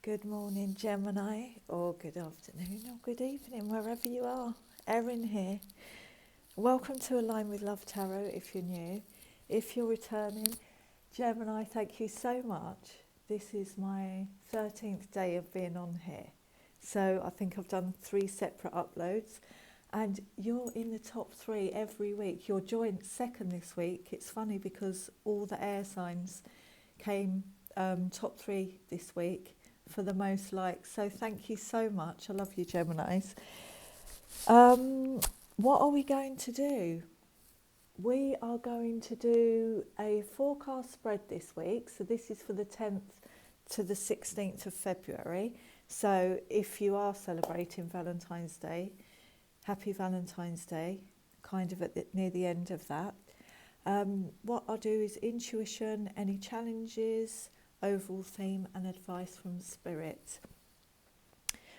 Good morning, Gemini, or good afternoon, or good evening, wherever you are. Erin here. Welcome to Align with Love Tarot if you're new. If you're returning, Gemini, thank you so much. This is my 13th day of being on here. So I think I've done 3 separate uploads, and you're in the top 3 every week. You're joint second this week. It's funny because all the air signs came top 3 this week for the most likes. So thank you so much. I love you, Geminis. What are we going to do? We are going to do a forecast spread this week. So this is for the 10th to the 16th of February. So if you are celebrating Valentine's Day, happy Valentine's Day, kind of near the end of that. What I'll do is intuition, any challenges, overall theme and advice from Spirit.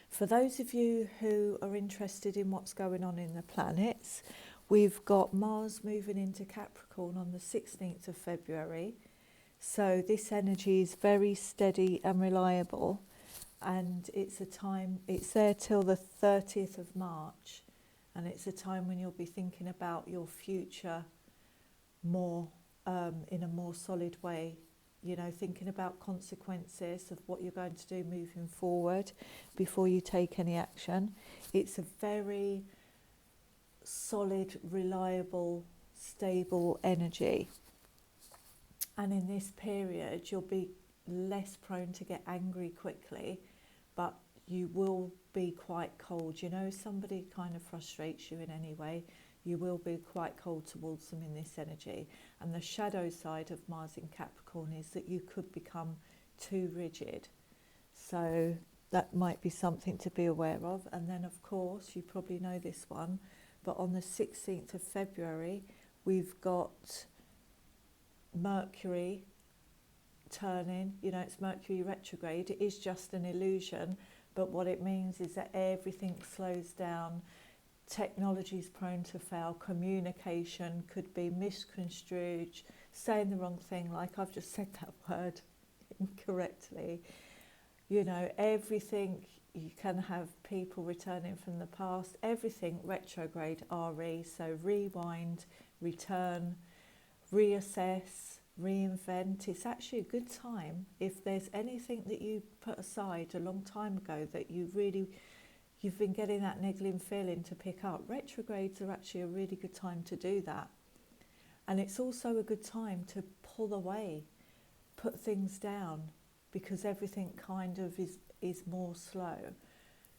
For those of you who are interested in what's going on in the planets, we've got Mars moving into Capricorn on the 16th of February. So this energy is very steady and reliable, and it's there till the 30th of March, and it's a time when you'll be thinking about your future more in a more solid way. You know, thinking about consequences of what you're going to do moving forward before you take any action. It's a very solid, reliable, stable energy. And in this period, you'll be less prone to get angry quickly, but you will be quite cold. You know, if somebody kind of frustrates you in any way, you will be quite cold towards them in this energy. And the shadow side of Mars in Capricorn is that you could become too rigid. So that might be something to be aware of. And then, of course, you probably know this one, but on the 16th of February, we've got Mercury turning. You know, it's Mercury retrograde. It is just an illusion, but what it means is that everything slows down. Technology is prone to fail. Communication could be misconstrued, saying the wrong thing, like I've just said that word incorrectly. You know, everything, you can have people returning from the past, everything retrograde, RE, so rewind, return, reassess, reinvent. It's actually a good time if there's anything that you put aside a long time ago that you've been getting that niggling feeling to pick up. Retrogrades are actually a really good time to do that. And it's also a good time to pull away, put things down, because everything kind of is more slow.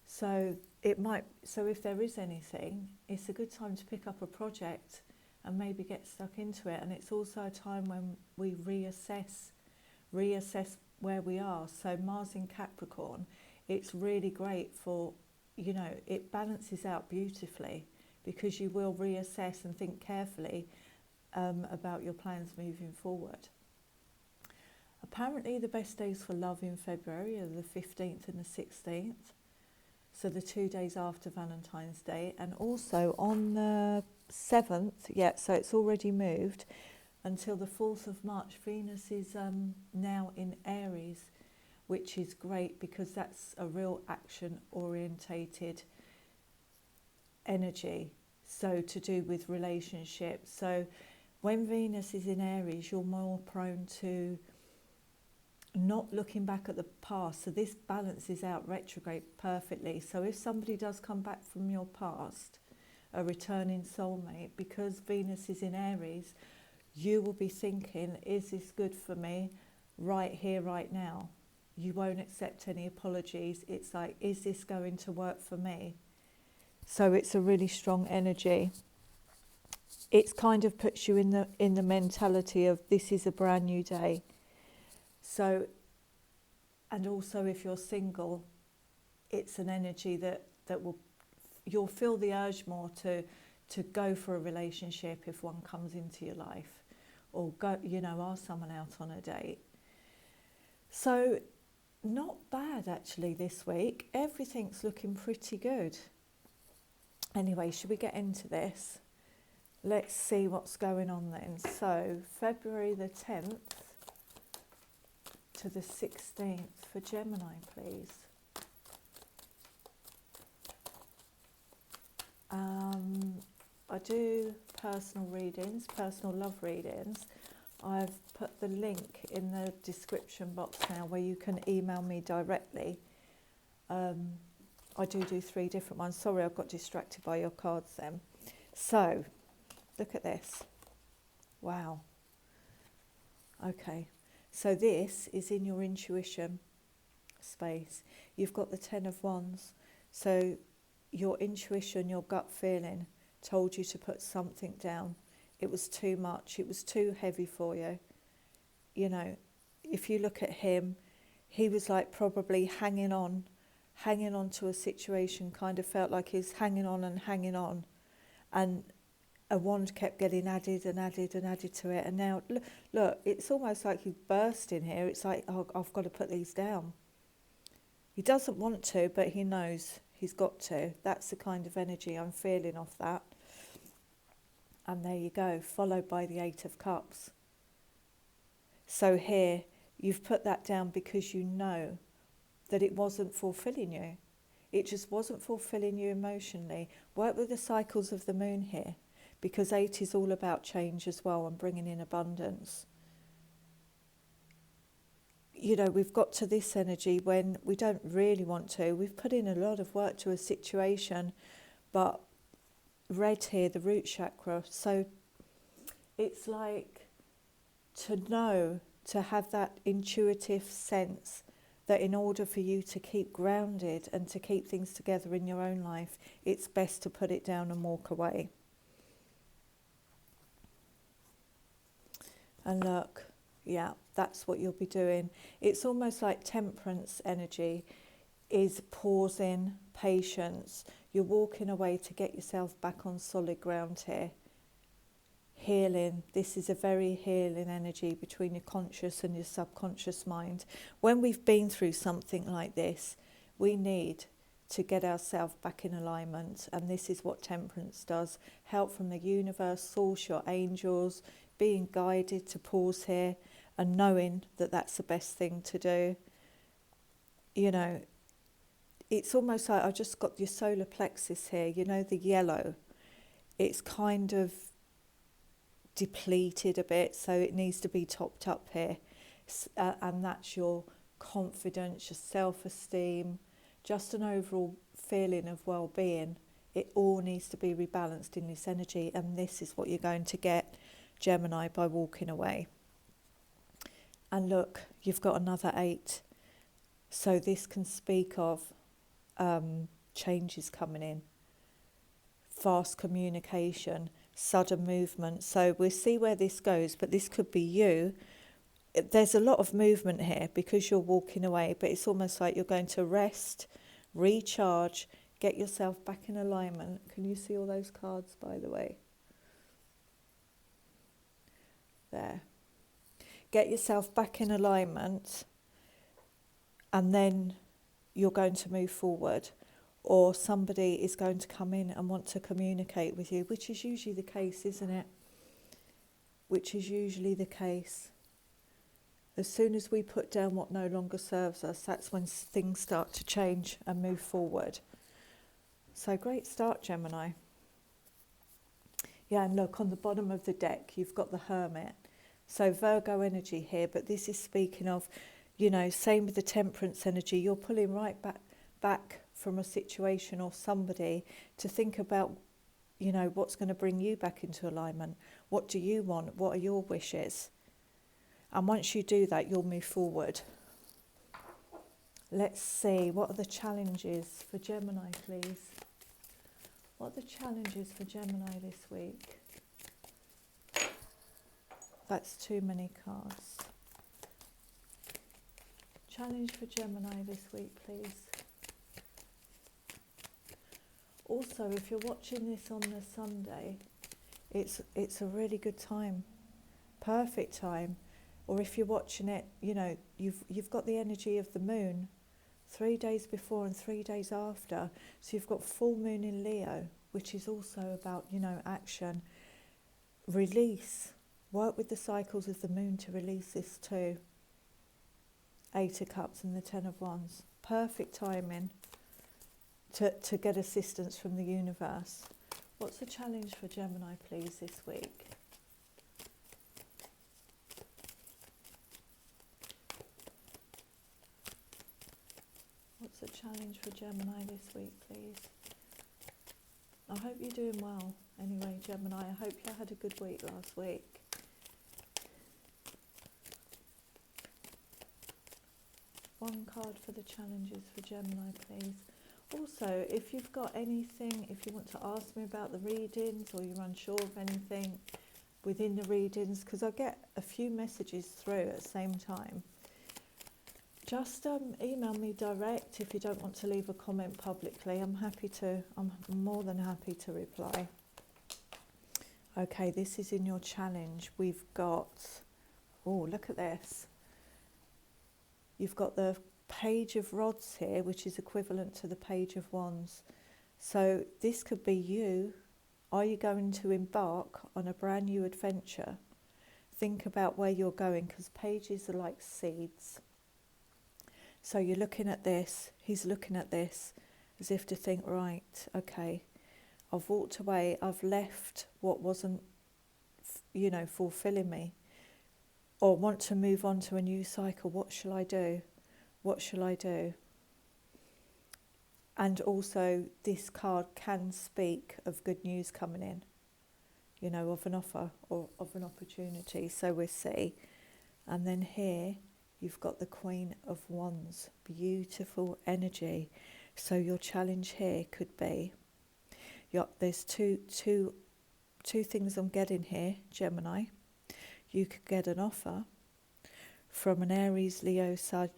So if there is anything, it's a good time to pick up a project and maybe get stuck into it. And it's also a time when we reassess where we are. So Mars in Capricorn, it's really great for, you know, it balances out beautifully because you will reassess and think carefully about your plans moving forward. Apparently the best days for love in February are the 15th and the 16th, so the 2 days after Valentine's Day, and also on the 7th, so it's already moved, until the 4th of March, Venus is now in Aries, which is great because that's a real action-orientated energy, so to do with relationships. So when Venus is in Aries, you're more prone to not looking back at the past. So this balances out retrograde perfectly. So if somebody does come back from your past, a returning soulmate, because Venus is in Aries, you will be thinking, is this good for me right here, right now? You won't accept any apologies. It's like, is this going to work for me? So it's a really strong energy. It kind of puts you in the mentality of this is a brand new day. So, and also if you're single, it's an energy that you'll feel the urge more to go for a relationship if one comes into your life, or go, you know, ask someone out on a date. So not bad actually this week. Everything's looking pretty good. Anyway, should we get into this? Let's see what's going on then. So February the 10th, to the 16th for Gemini, please. I do personal readings, personal love readings. I've put the link in the description box now where you can email me directly. I do 3 different ones. Sorry, I got distracted by your cards then. So, look at this. Wow. Okay. So this is in your intuition space. You've got the 10 of Wands. So your intuition, your gut feeling told you to put something down. It was too much. It was too heavy for you. You know, if you look at him, he was like probably hanging on to a situation, kind of felt like he's hanging on. And a wand kept getting added to it. And now, look, it's almost like he's bursting here. It's like, oh, I've got to put these down. He doesn't want to, but he knows he's got to. That's the kind of energy I'm feeling off that. And there you go, followed by the 8 of Cups. So here, you've put that down because you know that it wasn't fulfilling you. It just wasn't fulfilling you emotionally. Work with the cycles of the moon here, because 8 is all about change as well and bringing in abundance. You know, we've got to this energy when we don't really want to. We've put in a lot of work to a situation, but red here, the root chakra. So it's like to know, to have that intuitive sense that in order for you to keep grounded and to keep things together in your own life, it's best to put it down and walk away. And look, yeah, that's what you'll be doing. It's almost like Temperance energy is pausing, patience. You're walking away to get yourself back on solid ground here. Healing. This is a very healing energy between your conscious and your subconscious mind. When we've been through something like this, we need to get ourselves back in alignment. And this is what Temperance does. Help from the universe, source, your angels, being guided to pause here and knowing that that's the best thing to do. You know, it's almost like I've just got your solar plexus here, you know, the yellow. It's kind of depleted a bit, so it needs to be topped up here. And that's your confidence, your self-esteem, just an overall feeling of well-being. It all needs to be rebalanced in this energy, and this is what you're going to get, Gemini, by walking away. And look, you've got another 8. So this can speak of changes coming in, fast communication, sudden movement. So we'll see where this goes, but this could be you. There's a lot of movement here because you're walking away, but it's almost like you're going to rest, recharge, get yourself back in alignment. Can you see all those cards, by the way? There. Get yourself back in alignment, and then you're going to move forward, or somebody is going to come in and want to communicate with you, which is usually the case, isn't it? Which is usually the case. As soon as we put down what no longer serves us, that's when things start to change and move forward. So great start, Gemini. Yeah, and look, on the bottom of the deck, you've got the Hermit. So Virgo energy here, but this is speaking of, you know, same with the Temperance energy. You're pulling right back from a situation or somebody to think about, you know, what's going to bring you back into alignment. What do you want? What are your wishes? And once you do that, you'll move forward. Let's see, what are the challenges for Gemini, please? What are the challenges for Gemini this week? That's too many cards. Challenge for Gemini this week, please. Also, if you're watching this on the Sunday, it's a really good time, perfect time. Or if you're watching it, you know, you've got the energy of the moon 3 days before and 3 days after. So you've got full moon in Leo, which is also about, you know, action, release. Work with the cycles of the moon to release this too. Eight of Cups and the Ten of Wands. Perfect timing to get assistance from the universe. What's the challenge for Gemini, please, this week? What's the challenge for Gemini this week, please? I hope you're doing well. Anyway, Gemini, I hope you had a good week last week. One card for the challenges for Gemini, please. Also, if you've got anything, if you want to ask me about the readings or you're unsure of anything within the readings, because I get a few messages through at the same time, just email me direct if you don't want to leave a comment publicly. I'm more than happy to reply. Okay, this is in your challenge. We've got, oh, look at this. You've got the Page of Rods here, which is equivalent to the Page of Wands. So this could be you. Are you going to embark on a brand new adventure? Think about where you're going, because pages are like seeds. So you're looking at this, he's looking at this, as if to think, right, okay, I've walked away, I've left what wasn't, fulfilling me, or want to move on to a new cycle. What shall I do? What shall I do? And also, this card can speak of good news coming in, of an offer or of an opportunity. So we'll see. And then here, you've got the Queen of Wands, beautiful energy. So your challenge here could be, there's two things I'm getting here, Gemini. You could get an offer from an Aries, Leo, Sag,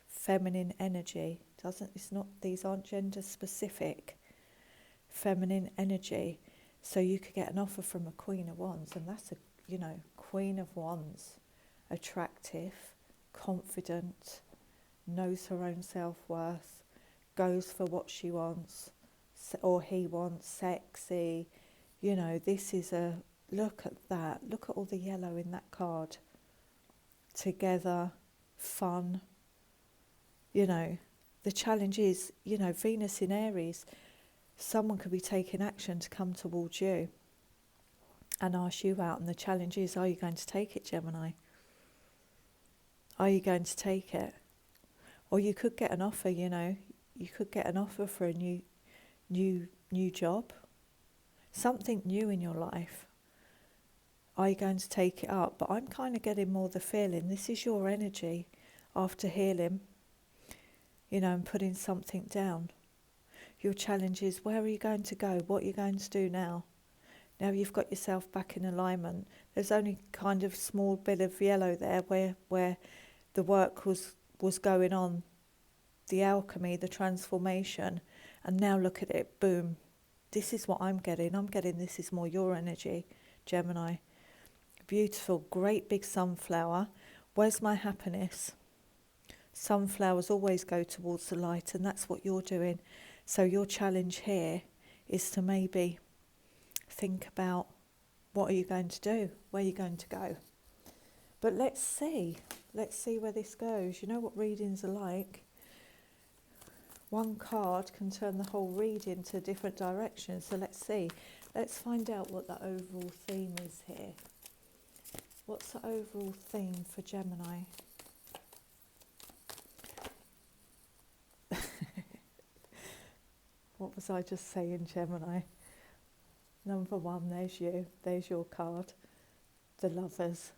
feminine energy. These aren't gender specific. Feminine energy. So you could get an offer from a Queen of Wands, and that's Queen of Wands, attractive, confident, knows her own self-worth, goes for what she wants or he wants, sexy. This is look at that. Look at all the yellow in that card. Together, fun. The challenge is, Venus in Aries, someone could be taking action to come towards you and ask you out. And the challenge is, are you going to take it, Gemini? Are you going to take it? Or you could get an offer, you could get an offer for a new job, something new in your life. Are you going to take it up? But I'm kind of getting more the feeling this is your energy after healing, and putting something down. Your challenge is, where are you going to go? What are you going to do now? Now you've got yourself back in alignment. There's only kind of small bit of yellow there where the work was going on, the alchemy, the transformation, and now look at it, boom. This is what I'm getting. This is more your energy, Gemini. Beautiful, great big sunflower. Where's my happiness? Sunflowers always go towards the light, and that's what you're doing. So your challenge here is to maybe think about, what are you going to do? Where are you going to go? But let's see where this goes. You know what readings are like. One card can turn the whole reading to a different direction. So let's see. Let's find out what the overall theme is here. What's the overall theme for Gemini? What was I just saying, Gemini? Number one, there's you. There's your card. The Lovers.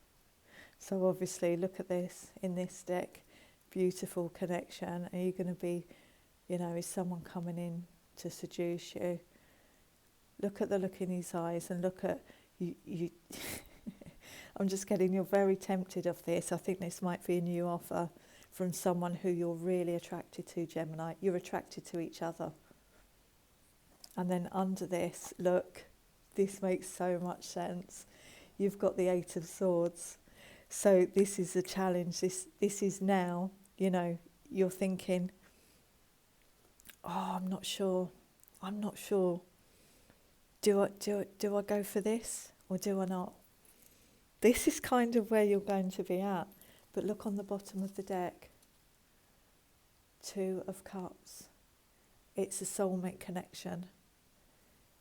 So obviously, look at this in this deck. Beautiful connection. Are you going to be, is someone coming in to seduce you? Look at the look in his eyes and look at you. I'm just getting, you're very tempted of this. I think this might be a new offer from someone who you're really attracted to, Gemini. You're attracted to each other. And then under this, look, this makes so much sense. You've got the Eight of Swords. So this is a challenge. This is now, you're thinking, I'm not sure. Do I go for this or do I not? This is kind of where you're going to be at. But look on the bottom of the deck. Two of Cups. It's a soulmate connection.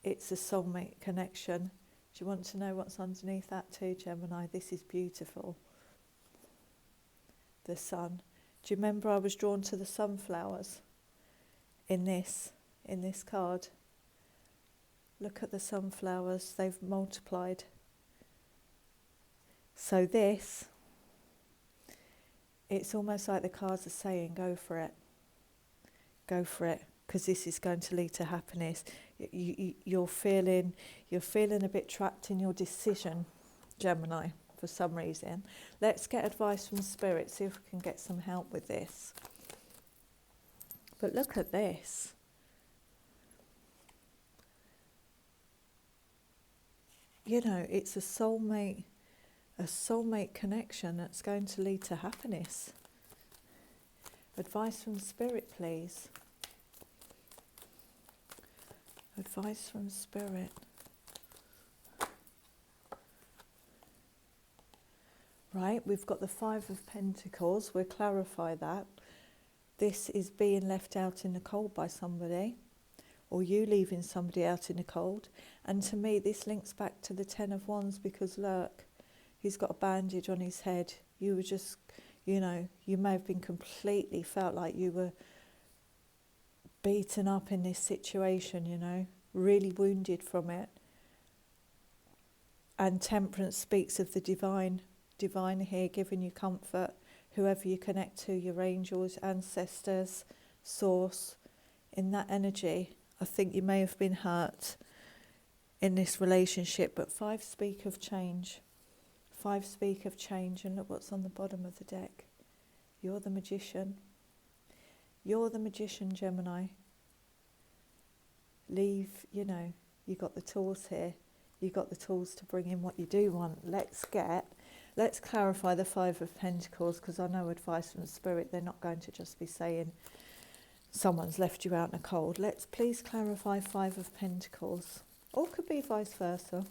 It's a soulmate connection. Do you want to know what's underneath that too, Gemini? This is beautiful. The Sun. Do you remember I was drawn to the sunflowers in this card? Look at the sunflowers, they've multiplied. So this, it's almost like the cards are saying, go for it. Go for it, because this is going to lead to happiness. You're feeling a bit trapped in your decision, Gemini, for some reason. Let's get advice from Spirit, see if we can get some help with this. But look at this. You know, it's a soulmate connection that's going to lead to happiness. Advice from Spirit, please. Advice from Spirit. Right, we've got the Five of Pentacles. We'll clarify that. This is being left out in the cold by somebody, or you leaving somebody out in the cold. And to me, this links back to the Ten of Wands, because look, he's got a bandage on his head. You were just, you know, you may have been completely felt like you were beaten up in this situation, you know, really wounded from it. And Temperance speaks of the divine here, giving you comfort, whoever you connect to, your angels, ancestors, source. In that energy, I think you may have been hurt in this relationship, but five speak of change. Five speak of change, and look what's on the bottom of the deck. You're the magician. You're the magician, Gemini. Leave, you know, you got the tools here. You got the tools to bring in what you do want. Let's clarify the Five of Pentacles, because I know advice from Spirit, they're not going to just be saying someone's left you out in the cold. Let's please clarify Five of Pentacles. Or could be vice versa.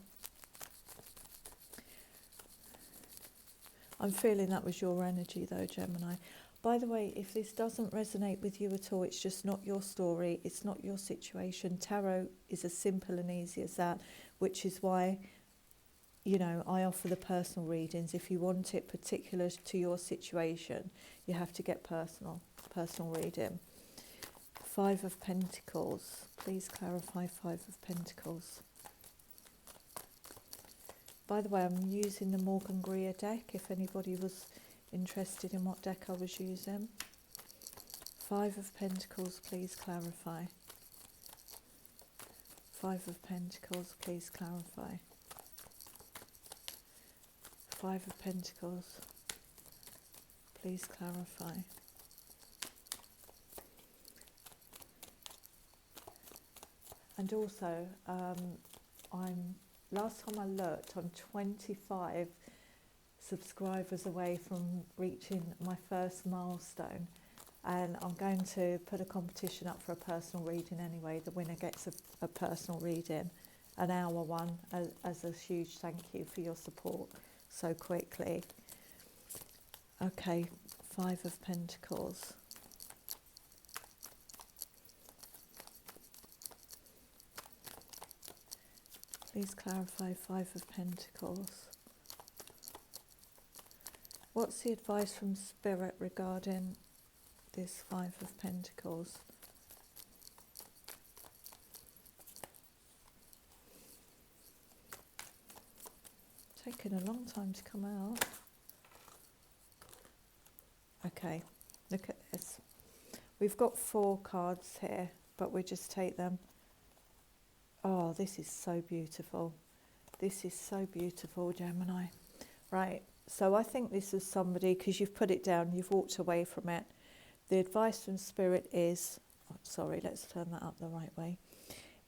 I'm feeling that was your energy though, Gemini. By the way, if this doesn't resonate with you at all, it's just not your story, it's not your situation. Tarot is as simple and easy as that, which is why, you know, I offer the personal readings. If you want it particular to your situation, you have to get personal reading. Five of Pentacles. Please clarify Five of Pentacles. By the way, I'm using the Morgan Greer deck, if anybody was interested in what deck I was using. Five of Pentacles, please clarify. Five of Pentacles, please clarify. Five of Pentacles, please clarify. And also, last time I looked, I'm 25 subscribers away from reaching my first milestone, and I'm going to put a competition up for a personal reading anyway. The winner gets a personal reading, an hour one, as a huge thank you for your support so quickly. Okay, Five of Pentacles. Please clarify Five of Pentacles. What's the advice from Spirit regarding this Five of Pentacles? Taking a long time to come out. Okay, look at this. We've got 4 cards here, but we just take them. Oh, this is so beautiful. This is so beautiful, Gemini. Right, so I think this is somebody, because you've put it down, you've walked away from it. The advice from Spirit is, sorry, let's turn that up the right way,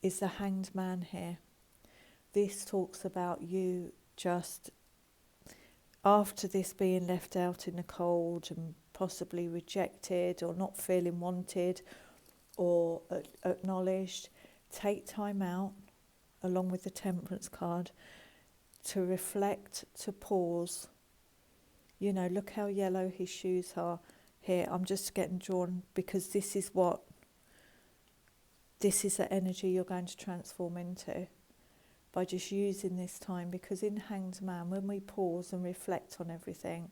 is the Hanged Man here. This talks about you just, after this being left out in the cold and possibly rejected or not feeling wanted or acknowledged, take time out, along with the Temperance card, to reflect, to pause. You know, look how yellow his shoes are. here. I'm just getting drawn because this is the energy you're going to transform into by just using this time, because in Hanged Man, when we pause and reflect on everything,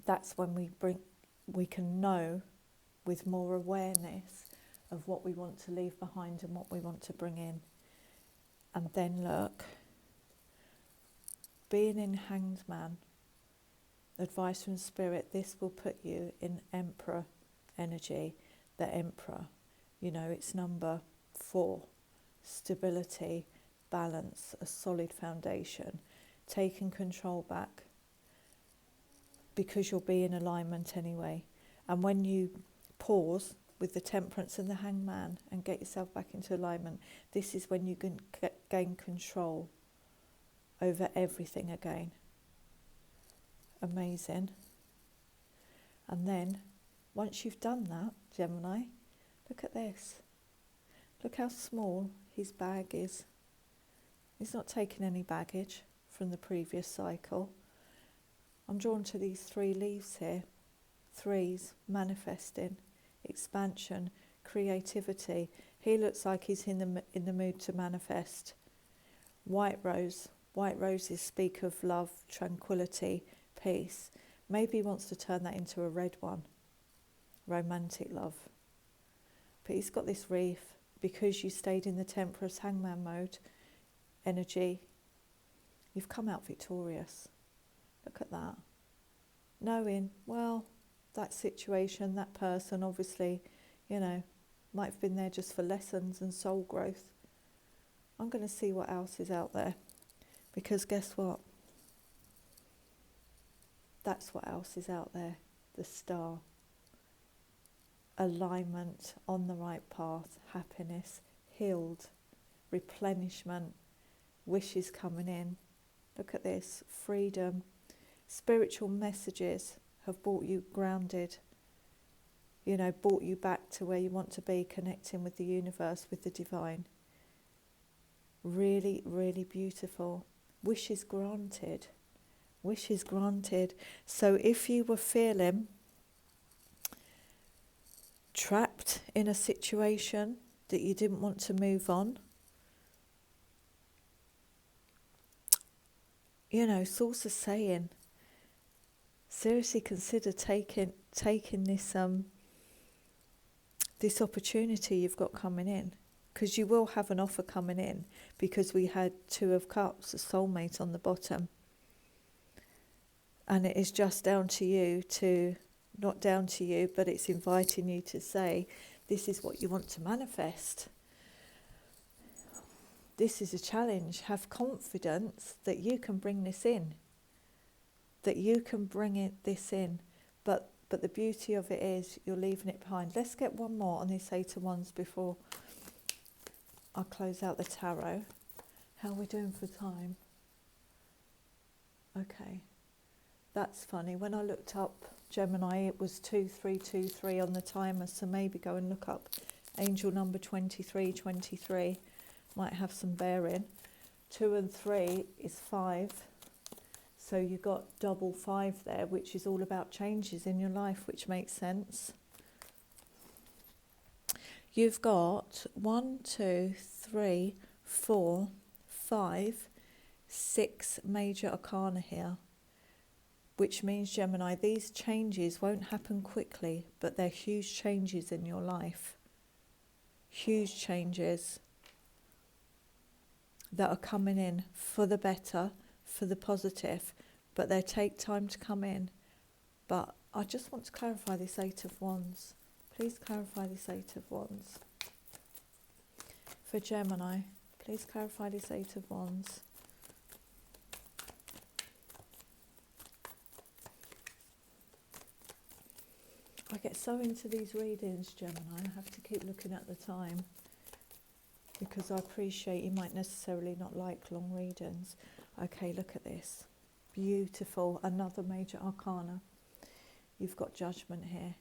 that's when we can know with more awareness of what we want to leave behind and what we want to bring in. And then look, being in Hanged Man, advice from Spirit, this will put you in Emperor energy. The Emperor, it's number 4, stability, balance, a solid foundation, taking control back, because you'll be in alignment anyway. And when you pause with the Temperance and the Hangman and get yourself back into alignment, this is when you can gain control over everything again. Amazing. And then once you've done that, Gemini, look at this. Look how small his bag is. He's not taking any baggage from the previous cycle. I'm drawn to these 3 leaves here. 3s, manifesting, expansion, creativity. He looks like he's in the mood to manifest. White rose. White roses speak of love, tranquility, peace. Maybe he wants to turn that into a red one. Romantic love. But he's got this wreath because you stayed in the Temperance Hangman mode energy. You've come out victorious. Look at that. Knowing, well, that situation, that person, obviously, might have been there just for lessons and soul growth. I'm going to see what else is out there, because guess what? That's what else is out there. The star. Alignment, on the right path, happiness, healed, replenishment, wishes coming in. Look at this, freedom. Spiritual messages have brought you grounded, brought you back to where you want to be, connecting with the universe, with the divine. Really, really beautiful. Wishes granted. Wishes granted. So if you were feeling trapped in a situation that you didn't want to move on, source is saying, seriously consider taking this opportunity you've got coming in, because you will have an offer coming in, because we had 2 of Cups, a soulmate on the bottom, and it is just down to you to, not down to you, but it's inviting you to say, this is what you want to manifest. This is a challenge. Have confidence that you can bring this in, that you can bring this in. But the beauty of it is you're leaving it behind. Let's get one more on this 8 of Wands before I close out the tarot. How are we doing for time? Okay. That's funny. When I looked up Gemini, it was 2323 on the timer, so maybe go and look up angel number 2323. Might have some bearing. 2 and 3 is 5. So you've got double 5 there, which is all about changes in your life, which makes sense. You've got 1, 2, 3, 4, 5, 6 major arcana here, which means, Gemini, these changes won't happen quickly, but they're huge changes in your life. Huge changes that are coming in for the better, for the positive, but they take time to come in. But I just want to clarify this 8 of Wands. Please clarify this 8 of Wands. For Gemini, please clarify this 8 of Wands. I get so into these readings, Gemini, I have to keep looking at the time, because I appreciate you might necessarily not like long readings. Okay, look at this. Beautiful. Another major arcana. You've got Judgment here,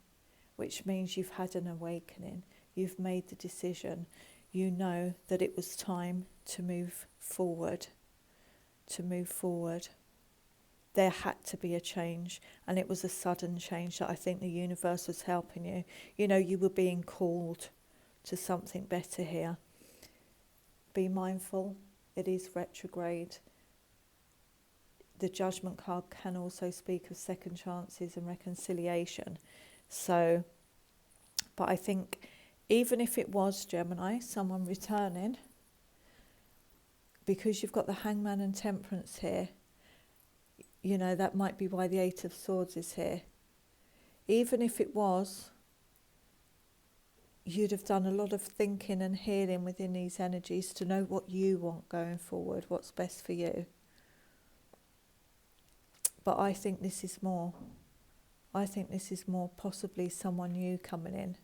which means you've had an awakening. You've made the decision. You know that it was time to move forward. To move forward. there had to be a change, and it was a sudden change that I think the universe was helping you. You know, you were being called to something better here. Be mindful, it is retrograde. The Judgment card can also speak of second chances and reconciliation. So, but I think even if it was, Gemini, someone returning, because you've got the Hangman and Temperance here, you know, that might be why the Eight of Swords is here. Even if it was, you'd have done a lot of thinking and healing within these energies to know what you want going forward, what's best for you. But I think this is more. I think this is more possibly someone new coming in.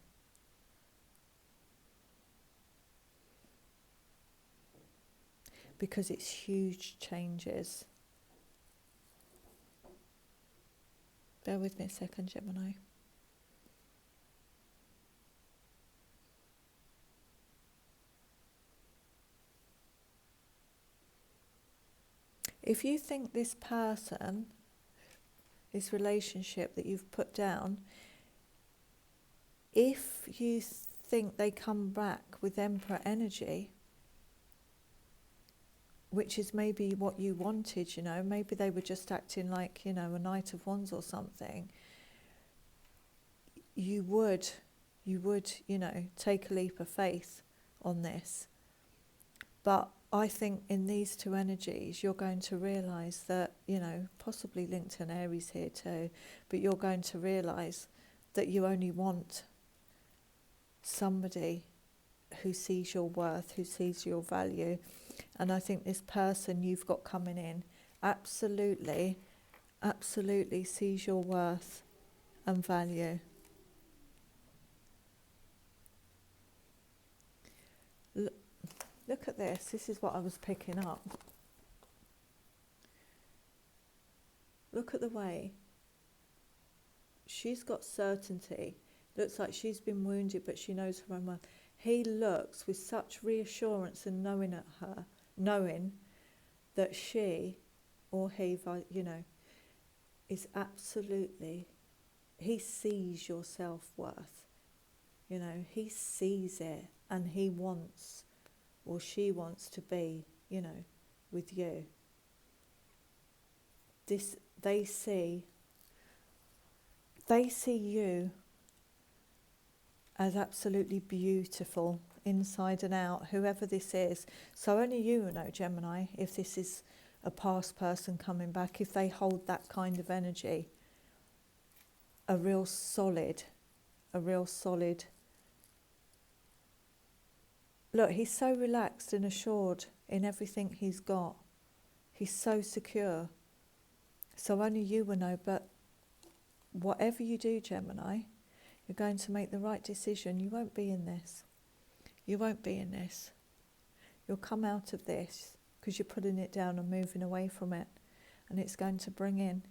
Because it's huge changes. Bear with me a second, Gemini. If you think this person, this relationship that you've put down, if you think they come back with Emperor energy, which is maybe what you wanted, you know, maybe they were just acting like, you know, a Knight of Wands or something, you would, you know, take a leap of faith on this. But I think in these two energies, you're going to realise that, you know, possibly linked to an Aries here too, but you're going to realise that you only want somebody who sees your worth, who sees your value. And I think this person you've got coming in absolutely sees your worth and value. Look at this. This is what I was picking up. Look at the way she's got certainty. Looks like she's been wounded, but she knows her own worth. He looks with such reassurance and knowing at her, knowing that she or he, you know, is absolutely, he sees your self-worth. You know, he sees it, and he wants, or she wants to be, you know, with you. This, they see you as absolutely beautiful inside and out, whoever this is. So only you will know, Gemini, if this is a past person coming back, if they hold that kind of energy, a real solid. Look, he's so relaxed and assured in everything he's got. He's so secure. So only you will know, but whatever you do, Gemini, you're going to make the right decision. You won't be in this. You won't be in this. You'll come out of this because you're putting it down and moving away from it. And it's going to bring in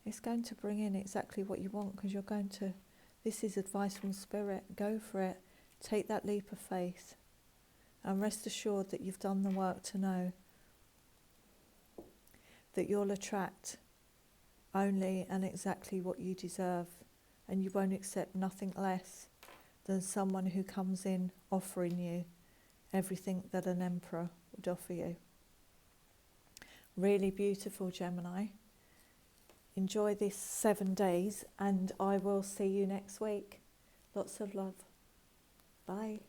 exactly what you want, because you're going to, this is advice from Spirit. Go for it. Take that leap of faith. And rest assured that you've done the work to know that you'll attract only and exactly what you deserve, and you won't accept nothing less than someone who comes in offering you everything that an emperor would offer you. Really beautiful, Gemini. Enjoy this 7 days, and I will see you next week. Lots of love. Bye.